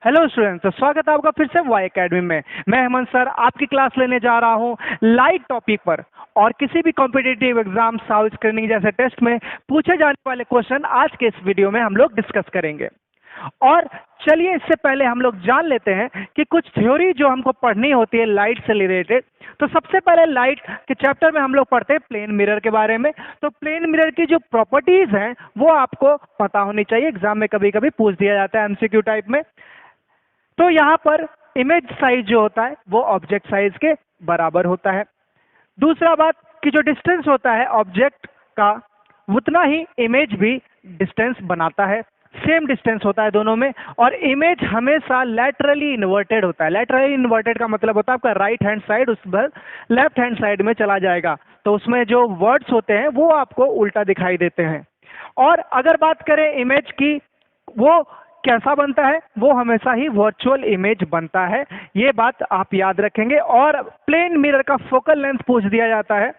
Hello students, तो स्वागत है आपका फिर से वाई एकेडमी में। मैं हेमंत सर आपकी क्लास लेने जा रहा हूं लाइट टॉपिक पर। और किसी भी कॉम्पिटिटिव एग्जाम, साउथ स्क्रीनिंग जैसे टेस्ट में पूछे जाने वाले क्वेश्चन आज के इस वीडियो में हम लोग डिस्कस करेंगे। और चलिए इससे पहले हम लोग जान लेते हैं कि कुछ थ्योरी जो हमको पढ़नी होती है लाइट से रिलेटेड। तो सबसे पहले लाइट के चैप्टर में हम लोग पढ़ते हैं प्लेन मिरर के बारे में। तो प्लेन मिरर की जो प्रॉपर्टीज हैं वो आपको पता होनी चाहिए, एग्जाम में कभी कभी पूछ दिया जाता है एमसीक्यू टाइप में। तो यहाँ पर इमेज साइज जो होता है वो ऑब्जेक्ट साइज के बराबर होता है। दूसरा बात कि जो डिस्टेंस होता है ऑब्जेक्ट का, उतना ही इमेज भी डिस्टेंस बनाता है, सेम डिस्टेंस होता है दोनों में। और इमेज हमेशा लैटरली इन्वर्टेड होता है। लैटरली इन्वर्टेड का मतलब होता है आपका राइट हैंड साइड उस पर लेफ्ट हैंड साइड में चला जाएगा, तो उसमें जो वर्ड्स होते हैं वो आपको उल्टा दिखाई देते हैं। और अगर बात करें इमेज की, वो कैसा बनता है, वो हमेशा ही वर्चुअल इमेज बनता है, ये बात आप याद रखेंगे। और प्लेन मिरर का फोकल लेंथ पूछ दिया जाता है,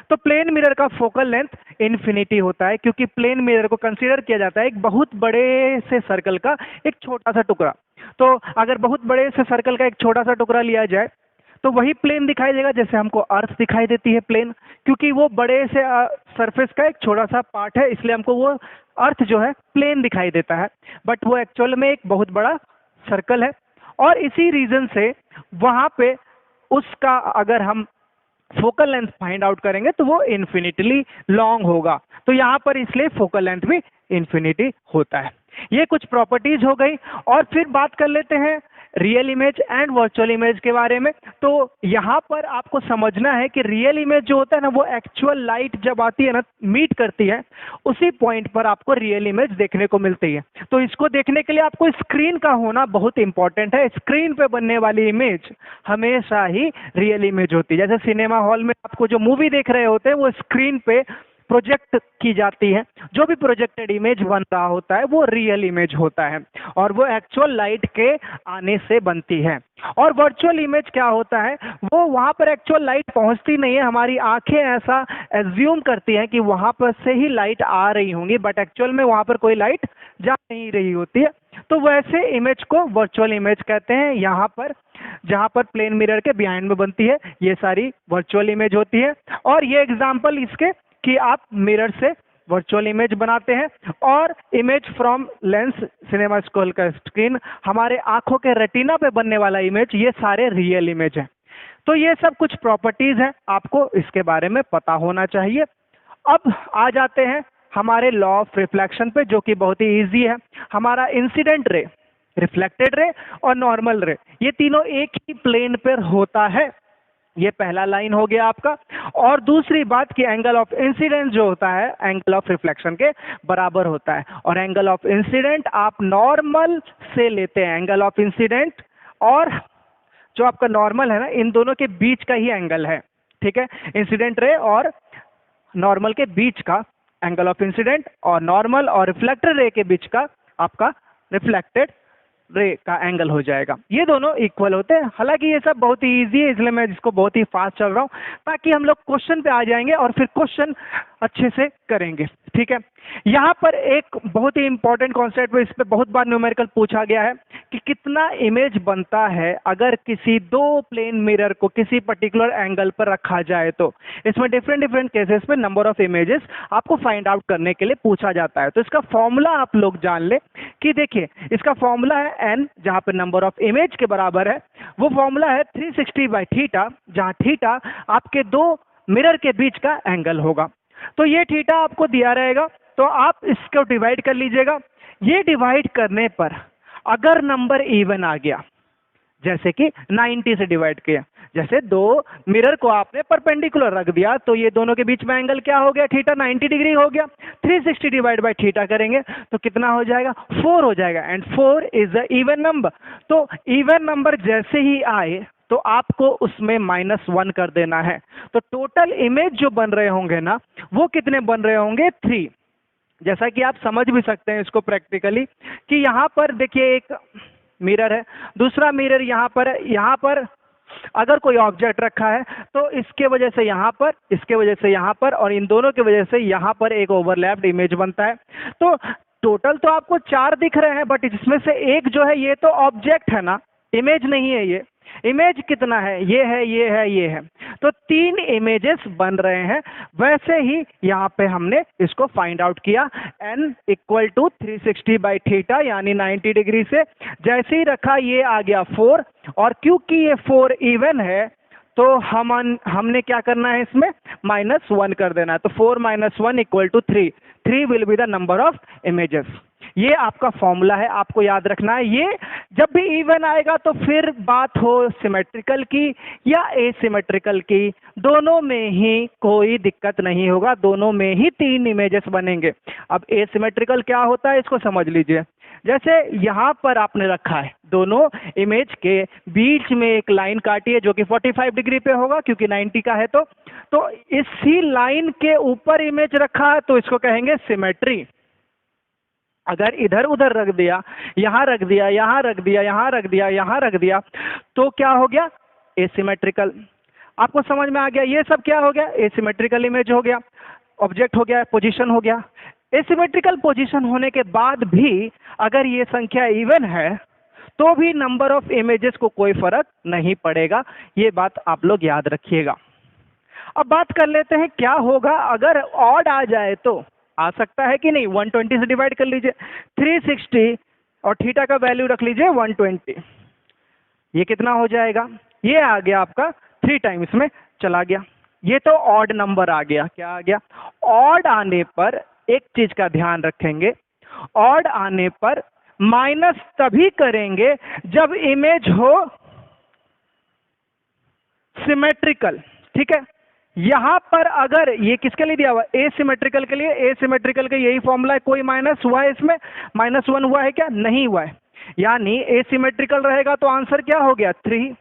तो प्लेन मिरर का फोकल लेंथ इन्फिनिटी होता है, क्योंकि प्लेन मिरर को कंसीडर किया जाता है एक बहुत बड़े से सर्कल का एक छोटा सा टुकड़ा। तो अगर बहुत बड़े से सर्कल का एक छोटा सा टुकड़ा लिया जाए तो वही प्लेन दिखाई देगा, जैसे हमको अर्थ दिखाई देती है प्लेन, क्योंकि वो बड़े से सरफेस का एक छोटा सा पार्ट है, इसलिए हमको वो अर्थ जो है प्लेन दिखाई देता है। बट वो एक्चुअल में एक बहुत बड़ा सर्कल है। और इसी रीजन से वहां पे उसका अगर हम फोकल लेंथ फाइंड आउट करेंगे तो वो इन्फिनिटली लॉन्ग होगा। तो यहाँ पर इसलिए फोकल लेंथ भी इन्फिनिटी होता है। ये कुछ प्रॉपर्टीज हो गई। और फिर बात कर लेते हैं real image and virtual image के बारे में। तो यहाँ पर आपको समझना है कि रियल इमेज जो होता है ना, वो एक्चुअल लाइट जब आती है ना, मीट करती है, उसी पॉइंट पर आपको रियल इमेज देखने को मिलती है। तो इसको देखने के लिए आपको स्क्रीन का होना बहुत इंपॉर्टेंट है। स्क्रीन पे बनने वाली इमेज हमेशा ही रियल इमेज होती है। जैसे सिनेमा हॉल में आपको जो मूवी देख रहे होते हैं वो स्क्रीन पे प्रोजेक्ट की जाती है, जो भी प्रोजेक्टेड इमेज बन रहा होता है वो रियल इमेज होता है, और वो एक्चुअल लाइट के आने से बनती है। और वर्चुअल इमेज क्या होता है, वो वहां पर एक्चुअल लाइट पहुंचती नहीं है, हमारी आंखें ऐसा एज्यूम करती हैं कि वहां पर से ही लाइट आ रही होंगी, बट एक्चुअल में वहां पर कोई लाइट जा नहीं रही होती है। तो वैसे इमेज को वर्चुअल इमेज कहते हैं। यहाँ पर जहां पर प्लेन मिरर के बिहाइंड में बनती है, ये सारी वर्चुअल इमेज होती है। और ये एग्जांपल इसके कि आप मिरर से वर्चुअल इमेज बनाते हैं, और image from lens, cinema scroll का स्क्रीन, हमारे आंखों के रेटिना पे बनने वाला इमेज, ये सारे रियल इमेज हैं। तो ये सब कुछ प्रॉपर्टीज हैं, आपको इसके बारे में पता होना चाहिए। अब आ जाते हैं हमारे लॉ ऑफ रिफ्लेक्शन पे, जो कि बहुत ही इजी है। हमारा इंसिडेंट रे, रिफ्लेक्टेड रे और नॉर्मल रे, ये तीनों एक ही प्लेन पर होता है। ये पहला लाइन हो गया आपका। और दूसरी बात कि एंगल ऑफ इंसिडेंस जो होता है एंगल ऑफ रिफ्लेक्शन के बराबर होता है। और एंगल ऑफ इंसिडेंट आप नॉर्मल से लेते हैं, एंगल ऑफ इंसिडेंट और जो आपका नॉर्मल है ना, इन दोनों के बीच का ही एंगल है, ठीक है। इंसिडेंट रे और नॉर्मल के बीच का एंगल ऑफ इंसिडेंट, और नॉर्मल और रिफ्लेक्टेड रे के बीच का आपका रिफ्लेक्टेड रे का एंगल हो जाएगा। ये दोनों इक्वल होते हैं। हालांकि ये सब बहुत ही इजी है, इसलिए मैं इसको बहुत ही फास्ट चल रहा हूँ, ताकि हम लोग क्वेश्चन पे आ जाएंगे और फिर क्वेश्चन अच्छे से करेंगे, ठीक है। यहाँ पर एक बहुत ही इंपॉर्टेंट कॉन्सेप्ट है, इस पे बहुत बार न्यूमेरिकल पूछा गया है कि कितना इमेज बनता है अगर किसी दो प्लेन मिरर को किसी पर्टिकुलर एंगल पर रखा जाए। तो इसमें डिफरेंट डिफरेंट केसेस में नंबर ऑफ इमेजेस आपको फाइंड आउट करने के लिए पूछा जाता है। तो इसका फॉर्मूला आप लोग जान ले कि देखिए, इसका फॉर्मूला है n, जहां पर नंबर ऑफ इमेज के बराबर है। वो फॉर्मूला है 360/θ, जहां थीटा आपके दो मिरर के बीच का एंगल होगा। तो ये थीटा आपको दिया रहेगा, तो आप इसको डिवाइड कर लीजिएगा। ये डिवाइड करने पर अगर नंबर इवन आ गया, जैसे कि 90 से डिवाइड किया, जैसे दो मिरर को आपने परपेंडिकुलर रख दिया, तो ये दोनों के बीच में एंगल क्या हो गया, थीटा 90 डिग्री हो गया। 360/θ करेंगे तो कितना हो जाएगा, 4 हो जाएगा। And 4 is the even number. तो इवन नंबर जैसे ही आए तो आपको उसमें -1 कर देना है। तो टोटल इमेज जो बन रहे होंगे ना, वो कितने बन रहे होंगे, 3। जैसा कि आप समझ भी सकते हैं इसको प्रैक्टिकली, कि यहाँ पर देखिए एक मिरर है, दूसरा मिरर यहाँ पर है। यहाँ पर अगर कोई ऑब्जेक्ट रखा है तो इसके वजह से यहाँ पर, इसके वजह से यहाँ पर, और इन दोनों की वजह से यहाँ पर एक ओवरलैप्ड इमेज बनता है। तो टोटल तो आपको 4 दिख रहे हैं, बट इसमें से एक जो है ये तो ऑब्जेक्ट है ना, इमेज नहीं है ये। इमेज कितना है, ये है, ये है, ये है, तो 3 इमेजेस बन रहे हैं। वैसे ही यहाँ पे हमने इसको फाइंड आउट किया, n equal to 360 by theta यानी 90 डिग्री से जैसे ही रखा ये आ गया 4, और क्योंकि ये 4 इवन है तो हमने क्या करना है, इसमें -1 कर देना है। तो 4 - 1 equal to 3, 3 will be the number of images. ये आपका फॉर्मूला है, आपको याद रखना है। ये जब भी इवन आएगा तो फिर बात हो सिमेट्रिकल की या एसिमेट्रिकल की, दोनों में ही कोई दिक्कत नहीं होगा, दोनों में ही 3 इमेजेस बनेंगे। अब एसिमेट्रिकल क्या होता है इसको समझ लीजिए। जैसे यहाँ पर आपने रखा है, दोनों इमेज के बीच में एक लाइन काटी है जो कि 45 डिग्री पे होगा क्योंकि 90 का है, तो इसी लाइन के ऊपर इमेज रखा है तो इसको कहेंगे सिमेट्री। अगर इधर उधर रख दिया, यहाँ रख दिया, यहाँ रख दिया, यहाँ रख दिया, यहाँ रख दिया, तो क्या हो गया, एसिमेट्रिकल। आपको समझ में आ गया, ये सब क्या हो गया, एसिमेट्रिकल इमेज हो गया, ऑब्जेक्ट हो गया, पोजीशन हो गया। एसिमेट्रिकल पोजीशन होने के बाद भी अगर ये संख्या इवन है तो भी नंबर ऑफ इमेजेस को कोई फर्क नहीं पड़ेगा, ये बात आप लोग याद रखिएगा। अब बात कर लेते हैं क्या होगा अगर ऑड आ जाए, तो आ सकता है कि नहीं। 120 से डिवाइड कर लीजिए, 360 और थीटा का वैल्यू रख लीजिए 120, ये कितना हो जाएगा, ये आ गया आपका 3 टाइम्स में चला गया। ये तो ऑड नंबर आ गया। क्या आ गया, ऑड आने पर एक चीज का ध्यान रखेंगे, ऑड आने पर माइनस तभी करेंगे जब इमेज हो सिमेट्रिकल, ठीक है। यहां पर अगर ये किसके लिए दिया हुआ, एसिमेट्रिकल के लिए, एसिमेट्रिकल का यही फॉर्मूला है। कोई माइनस हुआ है इसमें, -1 हुआ है क्या, नहीं हुआ है, यानी एसिमेट्रिकल रहेगा तो आंसर क्या हो गया 3।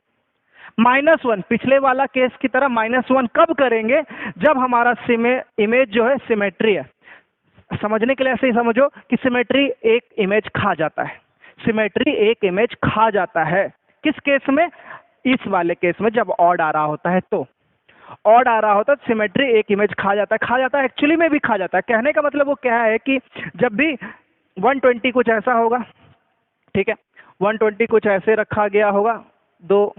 -1 पिछले वाला केस की तरह -1 कब करेंगे, जब हमारा इमेज जो है सिमेट्री है। समझने के लिए ऐसे ही समझो कि सिमेट्री एक इमेज खा जाता है, सिमेट्री एक इमेज खा जाता है। किस केस में, इस वाले केस में जब ऑड आ रहा होता है, तो ऑड आ रहा होता है सिमेट्री एक इमेज खा जाता है। खा जाता है एक्चुअली में भी खा जाता है। कहने का मतलब वो क्या है कि जब भी 120 कुछ ऐसा होगा, ठीक है, 120 कुछ ऐसे रखा गया होगा 2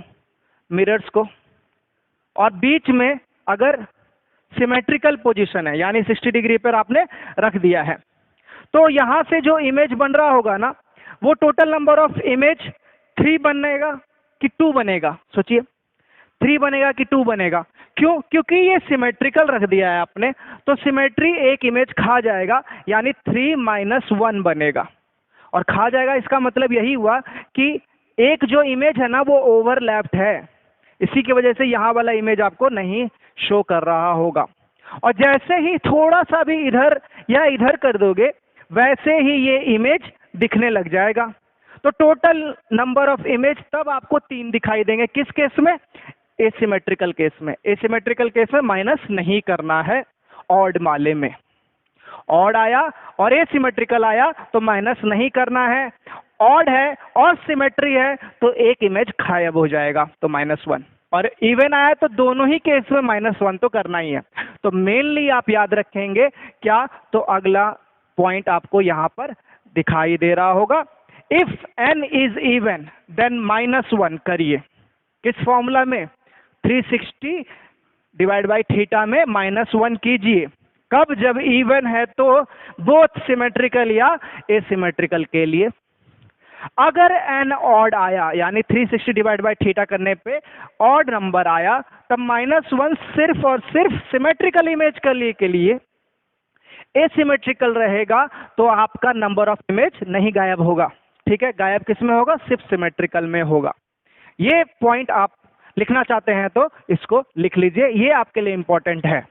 मिरर्स को, और बीच में अगर सिमेट्रिकल पोजीशन है यानी 60 डिग्री पर आपने रख दिया है, तो यहां से जो इमेज बन रहा होगा ना, वो टोटल नंबर ऑफ इमेज 3 बनेगा कि 2 बनेगा, सोचिए 3 बनेगा कि 2 बनेगा। क्यों, क्योंकि ये सिमेट्रिकल रख दिया है आपने, तो सिमेट्री एक इमेज खा जाएगा यानी 3 - 1 बनेगा। और खा जाएगा इसका मतलब यही हुआ कि एक जो इमेज है ना वो ओवरलैप्ड है, इसी की वजह से यहाँ वाला इमेज आपको नहीं शो कर रहा होगा। और जैसे ही थोड़ा सा भी इधर या इधर कर दोगे वैसे ही ये इमेज दिखने लग जाएगा। तो टोटल नंबर ऑफ इमेज तब आपको 3 दिखाई देंगे। किस केस में, एसिमेट्रिकल केस में। एसिमेट्रिकल केस में माइनस नहीं करना है, ऑड वाले में। ऑड आया और एसिमेट्रिकल आया तो माइनस नहीं करना है। ऑड है और सिमेट्री है तो एक इमेज गायब हो जाएगा, तो -1। और इवन आया तो दोनों ही केस में -1 तो करना ही है। तो मेनली आप याद रखेंगे क्या, तो अगला पॉइंट आपको यहां पर दिखाई दे रहा होगा, if n is even then -1 करिए। किस फॉर्मूला में, 360 डिवाइड बाई थीटा में -1 कीजिए। कब, जब इवन है तो बोथ सिमेट्रिकल या एसिमेट्रिकल के लिए। अगर n ऑड आया यानी 360 डिवाइड बाई थीटा करने पे ऑड नंबर आया, तब -1 सिर्फ और सिर्फ सिमेट्रिकल इमेज के लिए। एसिमेट्रिकल रहेगा तो आपका नंबर ऑफ इमेज नहीं गायब होगा, ठीक है। गायब किस में होगा, सिर्फ सिमेट्रिकल में होगा। ये पॉइंट आप लिखना चाहते हैं तो इसको लिख लीजिए, ये आपके लिए इंपॉर्टेंट है।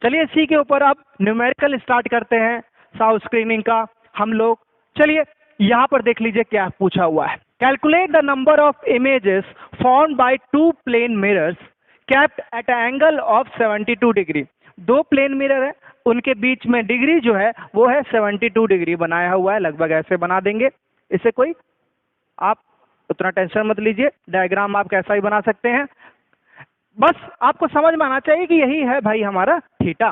चलिए इसी के ऊपर अब न्यूमेरिकल स्टार्ट करते हैं साउ स्क्रीनिंग का हम लोग। चलिए यहां पर देख लीजिए क्या पूछा हुआ है, calculate the number of images formed by 2 plane mirrors kept at angle of 72 degree. 2 plane mirror है, उनके बीच में डिग्री जो है वो है 72 डिग्री बनाया हुआ है, लगभग ऐसे बना देंगे। इसे कोई आप उतना टेंशन मत लीजिए, डायग्राम आप कैसा ही बना सकते हैं, बस आपको समझ में आना चाहिए कि यही है भाई हमारा थीटा।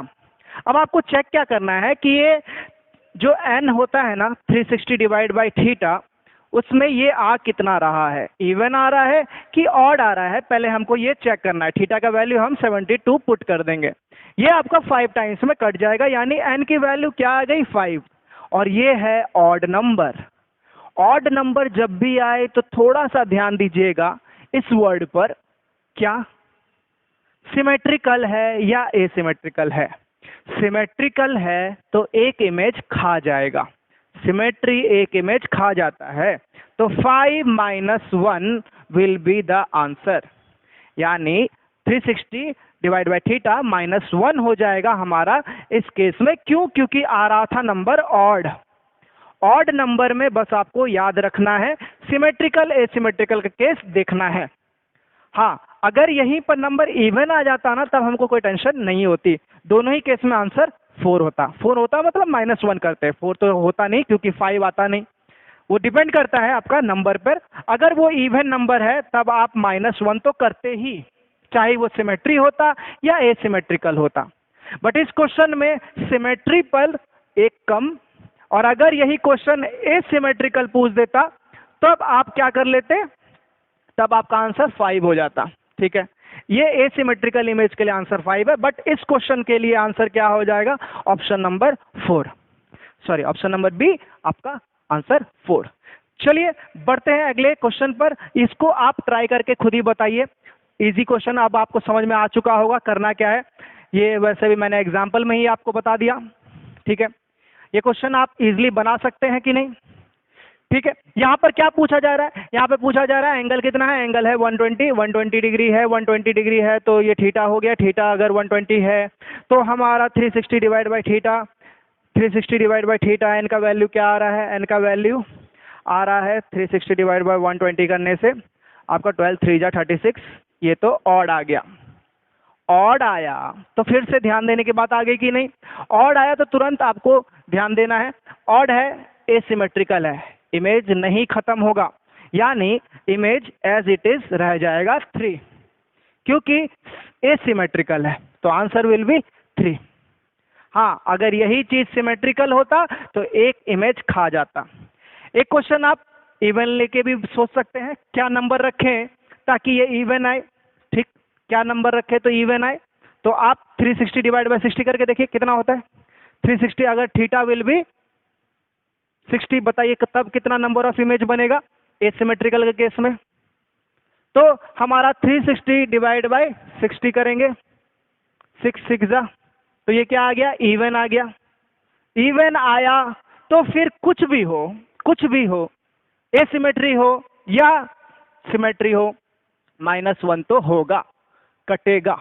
अब आपको चेक क्या करना है कि ये जो n होता है ना 360 डिवाइड बाई थीटा, उसमें ये आ कितना रहा है, इवन आ रहा है कि ऑड आ रहा है, पहले हमको ये चेक करना है। थीटा का वैल्यू हम 72 पुट कर देंगे, ये आपका 5 टाइम्स में कट जाएगा, यानी n की वैल्यू क्या आ गई 5। और ये है ऑड नंबर। ऑड नंबर जब भी आए तो थोड़ा सा ध्यान दीजिएगा इस वर्ड पर, क्या सिमेट्रिकल है या एसिमेट्रिकल है। सिमेट्रिकल है तो एक इमेज खा जाएगा, सिमेट्री एक इमेज खा जाता है, तो 5 - 1 विल बी द आंसर, यानी 360 डिवाइड बाई थीटा -1 हो जाएगा हमारा इस केस में। क्यों? क्योंकि आ रहा था नंबर ऑड। ऑड नंबर में बस आपको याद रखना है, सिमेट्रिकल एसिमेट्रिकल का केस देखना है। हाँ, अगर यहीं पर नंबर इवन आ जाता ना तब हमको कोई टेंशन नहीं होती, दोनों ही केस में आंसर 4 होता। 4 होता मतलब -1 करते, 4 तो होता नहीं क्योंकि 5 आता नहीं। वो डिपेंड करता है आपका नंबर पर, अगर वो इवन नंबर है तब आप -1 तो करते ही, चाहे वो सिमेट्री होता या एसिमेट्रिकल होता। बट इस क्वेश्चन में सिमेट्री पर एक कम, और अगर यही क्वेश्चन एसिमेट्रिकल पूछ देता तब आप क्या कर लेते, तब आपका आंसर 5 हो जाता। ठीक है, ये एसिमेट्रिकल इमेज के लिए आंसर 5 है, बट इस क्वेश्चन के लिए आंसर क्या हो जाएगा, option number 4, sorry option number B आपका आंसर 4। चलिए बढ़ते हैं अगले क्वेश्चन पर, इसको आप ट्राई करके खुद ही बताइए। इजी क्वेश्चन अब आपको समझ में आ चुका होगा करना क्या है, ये वैसे भी मैंने एग्जाम्पल में ही आपको बता दिया। ठीक है, ये क्वेश्चन आप इजीली बना सकते हैं कि नहीं। ठीक है, यहाँ पर क्या पूछा जा रहा है, यहाँ पे पूछा जा रहा है एंगल कितना है, एंगल है 120 डिग्री है, 120 डिग्री है तो ये थीटा हो गया। थीटा अगर 120 है तो हमारा 360 divide by theta, 360 divide by theta, N का वैल्यू क्या आ रहा है, एन का वैल्यू आ रहा है 360 डिवाइड बाई 120 करने से आपका 12 3 जा 36, ये तो ऑड आ गया। ऑड आया तो फिर से ध्यान देने की बात आ गई कि नहीं, ऑड आया तो तुरंत आपको ध्यान देना है। ऑड है, एसिमेट्रिकल है, इमेज नहीं खत्म होगा, यानी इमेज एज इट इज रह जाएगा 3, क्योंकि एसिमेट्रिकल है तो आंसर विल बी 3। हाँ, अगर यही चीज सिमेट्रिकल होता तो एक इमेज खा जाता। एक क्वेश्चन आप इवन लेके भी सोच सकते हैं, क्या नंबर रखें ताकि ये इवन आए। ठीक, क्या नंबर रखे तो इवन आए, तो आप 360 डिवाइड बाई 60 करके देखिए कितना होता है। 360 अगर थीटा विल बी 60, बताइए तब कितना नंबर ऑफ इमेज बनेगा एसिमेट्रिकल के केस में। तो हमारा 360 डिवाइड बाई 60 करेंगे, 6 6 जा, तो ये क्या आ गया, इवन आ गया। इवन आया तो फिर कुछ भी हो, एसिमेट्री हो या सिमेट्री हो, -1 तो होगा, कटेगा,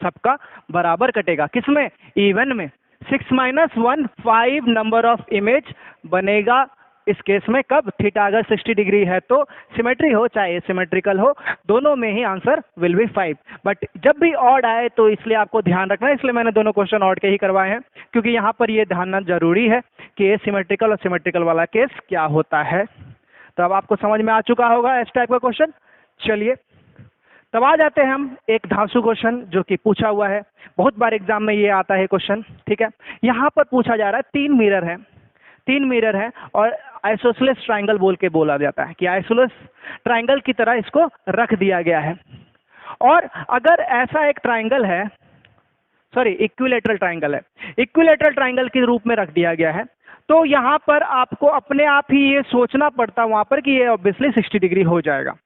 सबका बराबर कटेगा। किसमें, इवन में। 6 - 1 5 नंबर ऑफ इमेज बनेगा इस केस में। कब, थीटा अगर 60 डिग्री है तो सिमेट्री हो चाहे एसिमेट्रिकल हो, दोनों में ही आंसर विल बी 5। बट जब भी ऑड आए तो इसलिए आपको ध्यान रखना है, इसलिए मैंने दोनों क्वेश्चन ऑड के ही करवाए हैं, क्योंकि यहाँ पर ये ध्यान जरूरी है कि एसिमेट्रिकल और सिमेट्रिकल वाला केस क्या होता है। तो अब आपको समझ में आ चुका होगा इस टाइप का क्वेश्चन। चलिए तब आ जाते हैं हम एक धांसू क्वेश्चन जो कि पूछा हुआ है, बहुत बार एग्जाम में ये आता है क्वेश्चन। ठीक है, यहाँ पर पूछा जा रहा है 3 मिरर है और आइसोसेलेस ट्रायंगल बोल के बोला जाता है कि आइसोसेलेस ट्रायंगल की तरह इसको रख दिया गया है। और अगर ऐसा एक ट्रायंगल है, सॉरी इक्विलेटरल ट्रायंगल है, इक्विलेटरल ट्रायंगल के रूप में रख दिया गया है, तो यहाँ पर आपको अपने आप ही ये सोचना पड़ता वहां पर कि ये ऑब्वियसली 60 डिग्री हो जाएगा।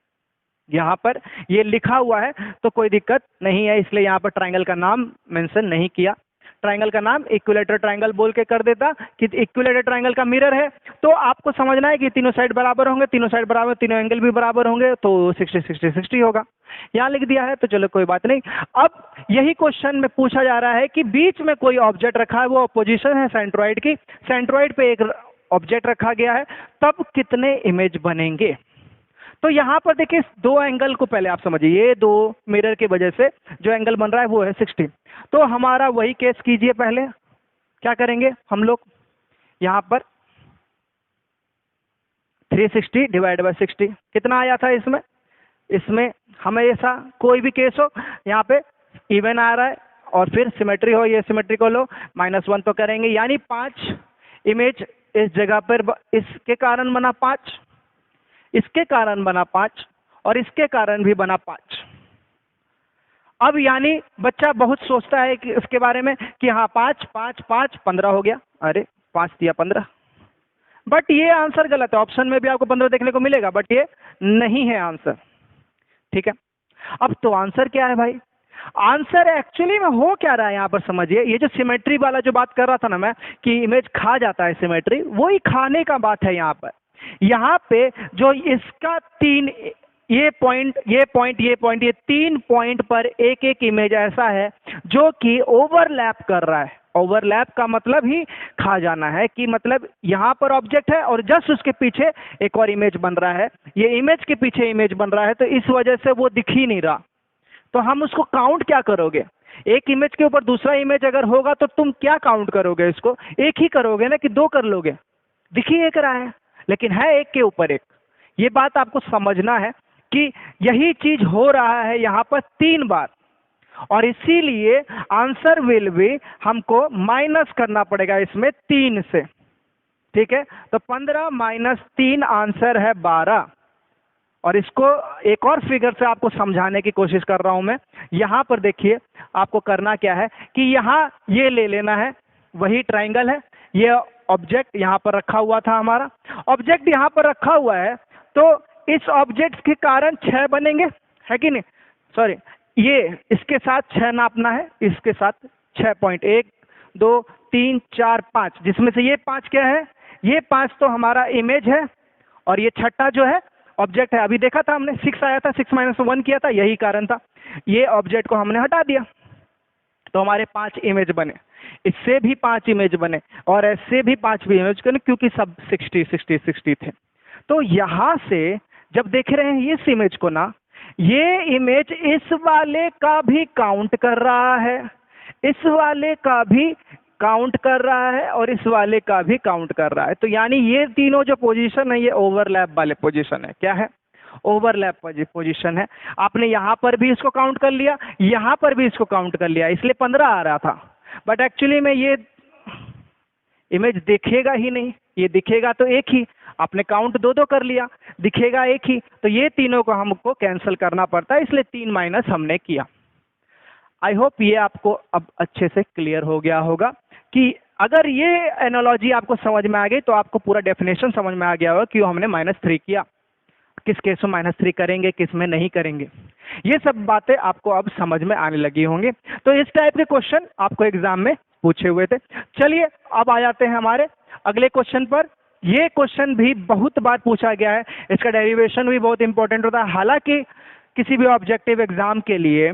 यहाँ पर ये लिखा हुआ है तो कोई दिक्कत नहीं है, इसलिए यहाँ पर ट्रायंगल का नाम मेंशन नहीं किया। ट्रायंगल का नाम इक्विलेटरल ट्रायंगल बोल के कर देता कि इक्विलेटरल ट्रायंगल का मिरर है, तो आपको समझना है कि तीनों साइड बराबर होंगे, तीनों साइड बराबर, तीनों एंगल भी बराबर होंगे, तो 60 60 60 होगा। यहाँ लिख दिया है तो चलो कोई बात नहीं। अब यही क्वेश्चन में पूछा जा रहा है कि बीच में कोई ऑब्जेक्ट रखा है, वो पोजीशन है सेंट्रॉइड की, सेंट्रॉइड पे एक ऑब्जेक्ट रखा गया है, तब कितने इमेज बनेंगे। तो यहाँ पर देखिए दो एंगल को पहले आप समझिए, ये दो मिरर की वजह से जो एंगल बन रहा है वो है 60। तो हमारा वही केस कीजिए, पहले क्या करेंगे हम लोग, यहाँ पर 360 डिवाइड बाई 60 कितना आया था इसमें हमेशा कोई भी केस हो यहाँ पे इवन आ रहा है और फिर सिमेट्री हो, ये सिमेट्रिकल हो, -1 तो करेंगे, यानी 5 इमेज इस जगह पर इसके कारण बना 5, इसके कारण बना 5 और इसके कारण भी बना 5। अब यानी बच्चा बहुत सोचता है कि उसके बारे में कि हाँ 5 5 5 15 हो गया, अरे 5 दिया 15, बट ये आंसर गलत है। ऑप्शन में भी आपको 15 देखने को मिलेगा बट ये नहीं है आंसर, ठीक है। अब तो आंसर क्या है भाई? आंसर एक्चुअली में हो क्या रहा है यहाँ पर समझिए। ये जो सिमेट्री वाला जो बात कर रहा था ना मैं कि इमेज खा जाता है सिमेट्री, वही खाने का बात है यहाँ पर। यहाँ पे जो इसका 3 ये पॉइंट ये पॉइंट ये पॉइंट ये 3 पॉइंट पर एक एक इमेज ऐसा है जो कि ओवरलैप कर रहा है। ओवरलैप का मतलब ही खा जाना है कि मतलब यहाँ पर ऑब्जेक्ट है और जस्ट उसके पीछे एक और इमेज बन रहा है, ये इमेज के पीछे इमेज बन रहा है, तो इस वजह से वो दिख ही नहीं रहा। तो हम उसको काउंट क्या करोगे? एक इमेज के ऊपर दूसरा इमेज अगर होगा तो तुम क्या काउंट करोगे? इसको एक ही करोगे ना कि 2 कर लोगे? दिख ही एक रहा है लेकिन है एक के ऊपर एक। ये बात आपको समझना है कि यही चीज हो रहा है यहाँ पर 3 बार, और इसीलिए आंसर विल भी हमको माइनस करना पड़ेगा इसमें 3 से, ठीक है। तो 15 माइनस 3 आंसर है 12। और इसको एक और फिगर से आपको समझाने की कोशिश कर रहा हूं मैं। यहां पर देखिए आपको करना क्या है कि यहां ये ले लेना है, वही ट्राइंगल है, ये ऑब्जेक्ट यहां पर रखा हुआ था, हमारा ऑब्जेक्ट यहां पर रखा हुआ है, तो इस ऑब्जेक्ट के कारण 6 बनेंगे, है कि नहीं? सॉरी, ये इसके साथ 6 नापना है, इसके साथ 6 पॉइंट, 1 2 3 4 5, जिसमें से ये 5 क्या है? ये 5 तो हमारा इमेज है और ये छठा जो है ऑब्जेक्ट है। अभी देखा था हमने 6 आया था, 6 माइनस 1 किया था, यही कारण था। ये ऑब्जेक्ट को हमने हटा दिया तो हमारे 5 इमेज बने, इससे भी 5 इमेज बने और ऐसे भी 5 भी इमेज बने, क्योंकि सब 60 60 60 थे। तो यहां से जब देख रहे हैं इस इमेज को ना, ये इमेज इस वाले का भी काउंट कर रहा है, इस वाले का भी काउंट कर रहा है और इस वाले का भी काउंट कर रहा है। तो यानी ये तीनों जो पोजीशन है ये ओवरलैप वाले पोजीशन है। क्या है? ओवरलैप पोजीशन है। आपने यहां पर भी इसको काउंट कर लिया, यहां पर भी इसको काउंट कर लिया, इसलिए 15 आ रहा था, बट एक्चुअली में ये इमेज दिखेगा ही नहीं, ये दिखेगा तो एक ही, आपने काउंट 2 कर लिया, दिखेगा एक ही, तो ये तीनों को हमको कैंसिल करना पड़ता है, इसलिए 3 माइनस हमने किया। आई होप ये आपको अब अच्छे से क्लियर हो गया होगा कि अगर ये एनालॉजी आपको समझ में आ गई तो आपको पूरा डेफिनेशन समझ में आ गया होगा क्यों हमने -3 किया, किस केस में -3 करेंगे, किस में नहीं करेंगे। ये सब बातें आपको अब समझ में आने लगी होंगी। तो इस टाइप के क्वेश्चन आपको एग्जाम में पूछे हुए थे। चलिए अब आ जाते हैं हमारे अगले क्वेश्चन पर। ये क्वेश्चन भी बहुत बार पूछा गया है, इसका डेरिवेशन भी बहुत इंपॉर्टेंट होता है। हालांकि किसी भी ऑब्जेक्टिव एग्जाम के लिए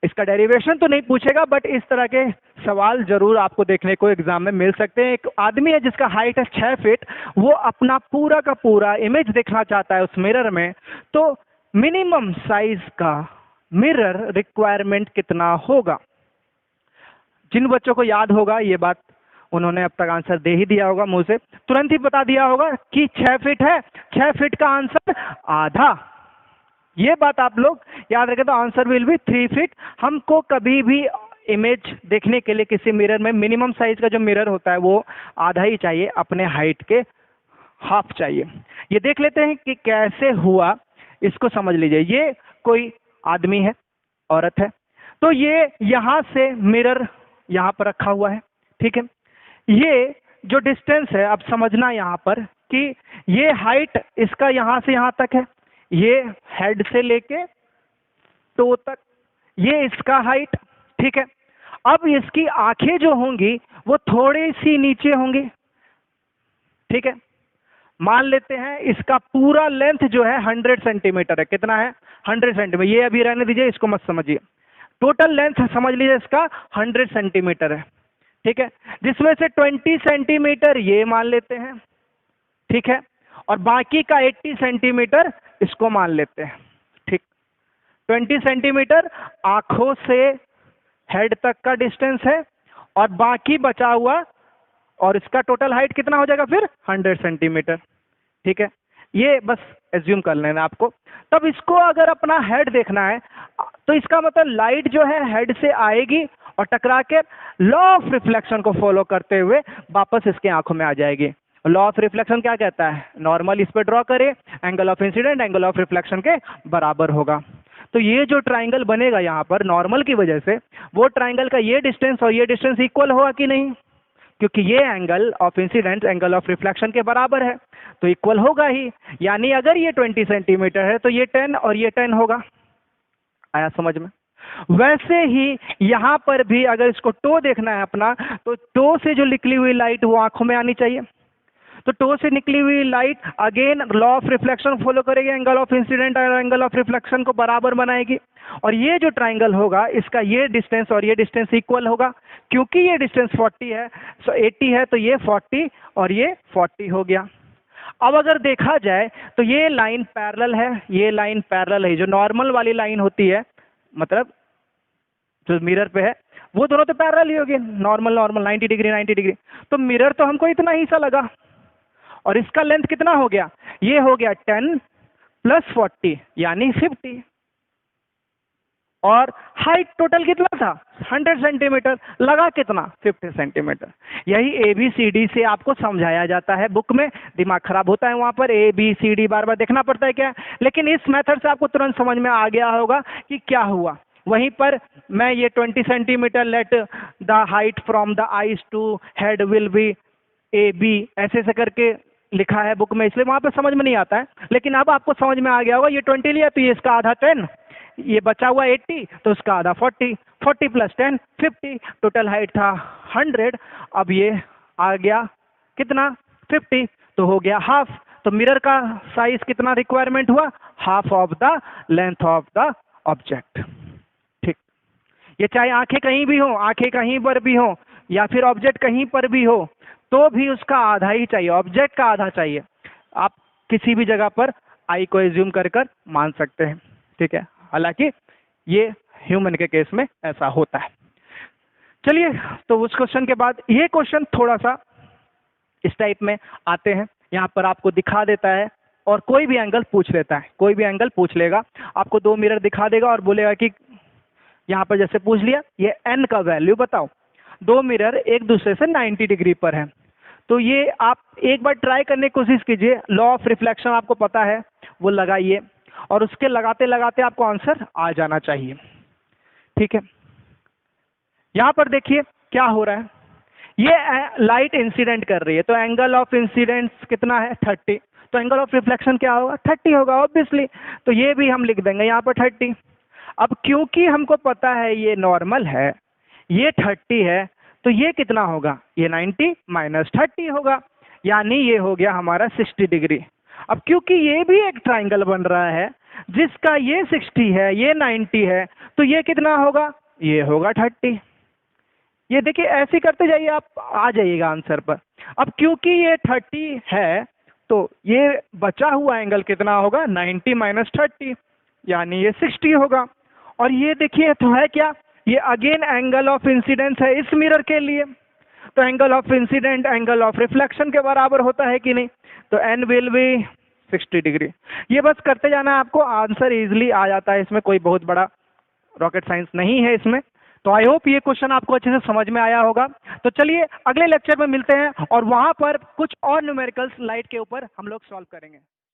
इसका डेरिवेशन तो नहीं पूछेगा, बट इस तरह के सवाल जरूर आपको देखने को एग्जाम में मिल सकते हैं। एक आदमी है जिसका हाइट है 6 फीट, वो अपना पूरा का पूरा इमेज देखना चाहता है उस मिरर में, तो मिनिमम साइज का मिरर रिक्वायरमेंट कितना होगा? जिन बच्चों को याद होगा ये बात, उन्होंने अब तक आंसर दे ही दिया होगा, मुंह से तुरंत ही बता दिया होगा कि 6 फीट है, 6 फीट का आंसर आधा। ये बात आप लोग याद रखें। तो आंसर विल बी 3 फीट। हमको कभी भी इमेज देखने के लिए किसी मिरर में मिनिमम साइज का जो मिरर होता है वो आधा ही चाहिए, अपने हाइट के हाफ चाहिए। ये देख लेते हैं कि कैसे हुआ, इसको समझ लीजिए। ये कोई आदमी है, औरत है, तो ये यहां से मिरर यहां पर रखा हुआ है, ठीक है। ये जो डिस्टेंस है, अब समझना यहां पर कि ये हाइट इसका यहां से यहां तक है, ये हेड से लेके टो तक, ये इसका हाइट, ठीक है। अब इसकी आंखें जो होंगी वो थोड़ी सी नीचे होंगी, ठीक है। मान लेते हैं इसका पूरा लेंथ जो है 100 सेंटीमीटर है। कितना है? 100 सेंटीमीटर। ये अभी रहने दीजिए, इसको मत समझिए। टोटल लेंथ समझ लीजिए इसका 100 सेंटीमीटर है, ठीक है। जिसमें से 20 सेंटीमीटर ये मान लेते हैं, ठीक है, और बाकी का 80 सेंटीमीटर इसको मान लेते हैं, ठीक। 20 सेंटीमीटर आंखों से हेड तक का डिस्टेंस है और बाकी बचा हुआ, और इसका टोटल हाइट कितना हो जाएगा फिर? 100 सेंटीमीटर, ठीक है। ये बस एज्यूम कर लेना आपको। तब इसको अगर अपना हेड देखना है तो इसका मतलब लाइट जो है हेड से आएगी और टकरा के लॉ ऑफ रिफ्लेक्शन को फॉलो करते हुए वापस इसके आंखों में आ जाएगी। लॉ ऑफ रिफ्लेक्शन क्या कहता है? नॉर्मल इस पे ड्रॉ करे, angle of incident angle of reflection के बराबर होगा। तो ये जो ट्राइंगल बनेगा यहाँ पर नॉर्मल की वजह से, वो ट्राइंगल का ये डिस्टेंस और ये डिस्टेंस इक्वल होगा कि नहीं? क्योंकि ये angle of incidence angle of reflection के बराबर है, तो इक्वल होगा ही। यानी अगर ये 20 सेंटीमीटर है तो ये 10 और ये 10 होगा। आया समझ में? वैसे ही यहाँ पर भी अगर इसको टो देखना है अपना, तो टो से जो निकली हुई लाइट वो आंखों में आनी चाहिए। तो टो से निकली हुई light again law of reflection follow करेगी, एंगल ऑफ इंसिडेंट और एंगल ऑफ रिफ्लेक्शन को बराबर बनाएगी। और ये जो ट्राइंगल होगा इसका ये डिस्टेंस और ये डिस्टेंस इक्वल होगा। क्योंकि ये डिस्टेंस 40 है, 80 है, तो ये 40 और ये 40 हो गया। अब अगर देखा जाए तो ये लाइन पैरेलल है, ये लाइन पैरेलल है। जो नॉर्मल वाली लाइन होती है, मतलब जो मिरर पे है, वो दोनों तो पैरेलल ही होगी, नॉर्मल नॉर्मल 90 डिग्री 90 डिग्री। तो मिरर तो हमको इतना ही सा लगा, और इसका लेंथ कितना हो गया? ये हो गया 10 प्लस 40 यानी 50। और हाइट टोटल कितना था? 100 सेंटीमीटर। लगा कितना? 50 सेंटीमीटर। यही ABCD से आपको समझाया जाता है बुक में। दिमाग खराब होता है वहां पर, ABCD बार बार देखना पड़ता है क्या, लेकिन इस मेथड से आपको तुरंत समझ में आ गया होगा कि क्या हुआ। वहीं पर मैं ये 20 centimetre let the height from the eyes to head will be AB ऐसे ऐसे करके लिखा है बुक में, इसलिए वहां पर समझ में नहीं आता है। लेकिन अब आपको समझ में आ गया होगा। ये 20 लिया तो ये इसका आधा 10, ये बचा हुआ 80 तो उसका आधा 40, 40 प्लस 10 50, टोटल हाइट था 100। अब ये आ गया कितना? 50, तो हो गया हाफ। तो मिरर का साइज कितना रिक्वायरमेंट हुआ? Half of the length of the object. ठीक, ये चाहे आंखें कहीं भी हो, आंखें कहीं पर भी हो, या फिर ऑब्जेक्ट कहीं पर भी हो, तो भी उसका आधा ही चाहिए, ऑब्जेक्ट का आधा चाहिए। आप किसी भी जगह पर आई को एज्यूम कर मान सकते हैं। ठीक है, हालांकि ये ह्यूमन के केस में ऐसा होता है। चलिए, तो उस क्वेश्चन के बाद ये क्वेश्चन थोड़ा सा इस टाइप में आते हैं। यहाँ पर आपको दिखा देता है और कोई भी एंगल पूछ लेता है, कोई भी एंगल पूछ लेगा। आपको 2 मिरर दिखा देगा और बोलेगा कि यहाँ पर जैसे पूछ लिया, ये n का वैल्यू बताओ। 2 मिरर एक दूसरे से 90 डिग्री पर है, तो ये आप एक बार ट्राई करने की कोशिश कीजिए। लॉ ऑफ रिफ्लेक्शन आपको पता है, वो लगाइए और उसके लगाते लगाते आपको आंसर आ जाना चाहिए। ठीक है, यहां पर देखिए क्या हो रहा है। ये लाइट इंसिडेंट कर रही है, तो एंगल ऑफ इंसिडेंस कितना है? 30। तो एंगल ऑफ रिफ्लेक्शन क्या होगा? 30 होगा ऑब्वियसली। तो ये भी हम लिख देंगे यहाँ पर 30। अब क्योंकि हमको पता है ये नॉर्मल है, ये 30 है, तो ये कितना होगा? ये 90 माइनस 30 होगा, यानी ये हो गया हमारा 60 डिग्री। अब क्योंकि ये भी एक ट्राइंगल बन रहा है जिसका ये 60 है, ये 90 है, तो ये कितना होगा? ये होगा 30। ये देखिए, ऐसे करते जाइए, आप आ जाइएगा आंसर पर। अब क्योंकि ये 30 है, तो ये बचा हुआ एंगल कितना होगा? 90 माइनस 30, यानी ये 60 होगा। और ये देखिए तो है क्या? ये अगेन एंगल ऑफ इंसिडेंस है इस मिरर के लिए, तो angle of incident angle of reflection के बराबर होता है कि नहीं? तो n विल बी 60 डिग्री। ये बस करते जाना है, आपको आंसर इजीली आ जाता है। इसमें कोई बहुत बड़ा रॉकेट साइंस नहीं है इसमें। तो आई होप ये क्वेश्चन आपको अच्छे से समझ में आया होगा। तो चलिए अगले लेक्चर में मिलते हैं और वहां पर कुछ और न्यूमेरिकल्स लाइट के ऊपर हम लोग सॉल्व करेंगे।